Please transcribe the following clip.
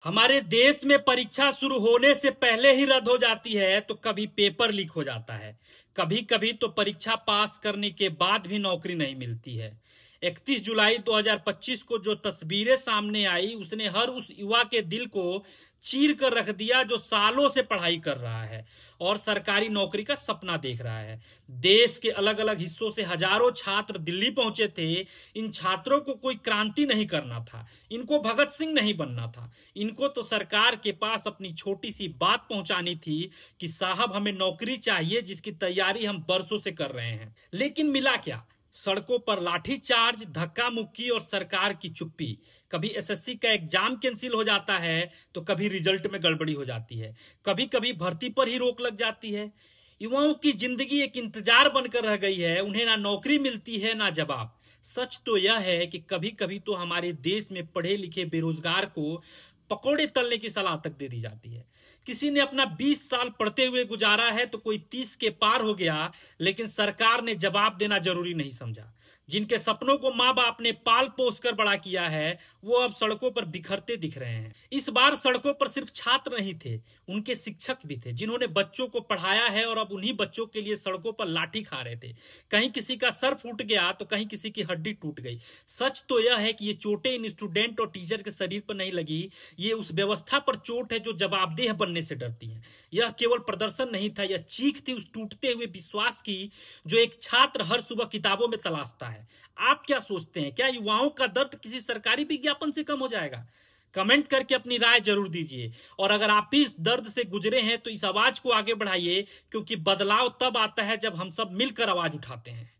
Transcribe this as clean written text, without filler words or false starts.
हमारे देश में परीक्षा शुरू होने से पहले ही रद्द हो जाती है तो कभी पेपर लीक हो जाता है। कभी कभी तो परीक्षा पास करने के बाद भी नौकरी नहीं मिलती है। 31 जुलाई 2025 को जो तस्वीरें सामने आई उसने हर उस युवा के दिल को चीर कर रख दिया जो सालों से पढ़ाई कर रहा है और सरकारी नौकरी का सपना देख रहा है। देश के अलग अलग हिस्सों से हजारों छात्र दिल्ली पहुंचे थे। इन छात्रों को कोई क्रांति नहीं करना था, इनको भगत सिंह नहीं बनना था, इनको तो सरकार के पास अपनी छोटी सी बात पहुंचानी थी कि साहब हमें नौकरी चाहिए जिसकी तैयारी हम बरसों से कर रहे हैं। लेकिन मिला क्या? सड़कों पर लाठीचार्ज, धक्का मुक्की और सरकार की चुप्पी। कभी एसएससी का एग्जाम कैंसिल हो जाता है तो कभी रिजल्ट में गड़बड़ी हो जाती है, कभी कभी भर्ती पर ही रोक लग जाती है। युवाओं की जिंदगी एक इंतजार बनकर रह गई है, उन्हें ना नौकरी मिलती है ना जवाब। सच तो यह है कि कभी कभी तो हमारे देश में पढ़े लिखे बेरोजगार को पकौड़े तलने की सलाह तक दे दी जाती है। किसी ने अपना 20 साल पढ़ते हुए गुजारा है तो कोई 30 के पार हो गया, लेकिन सरकार ने जवाब देना जरूरी नहीं समझा। जिनके सपनों को माँ बाप ने पाल पोस कर बड़ा किया है वो अब सड़कों पर बिखरते दिख रहे हैं। इस बार सड़कों पर सिर्फ छात्र नहीं थे, उनके शिक्षक भी थे जिन्होंने बच्चों को पढ़ाया है और अब उन्हीं बच्चों के लिए सड़कों पर लाठी खा रहे थे। कहीं किसी का सर फूट गया तो कहीं किसी की हड्डी टूट गई। सच तो यह है कि ये चोटें इन स्टूडेंट और टीचर के शरीर पर नहीं लगी, ये उस व्यवस्था पर चोट है जो जवाबदेह बनने से डरती है। यह केवल प्रदर्शन नहीं था, यह चीख थी उस टूटते हुए विश्वास की जो एक छात्र हर सुबह किताबों में तलाशता है। आप क्या सोचते हैं? क्या युवाओं का दर्द किसी सरकारी विज्ञापन से कम हो जाएगा? कमेंट करके अपनी राय जरूर दीजिए। और अगर आप भी इस दर्द से गुजरे हैं तो इस आवाज को आगे बढ़ाइए, क्योंकि बदलाव तब आता है जब हम सब मिलकर आवाज उठाते हैं।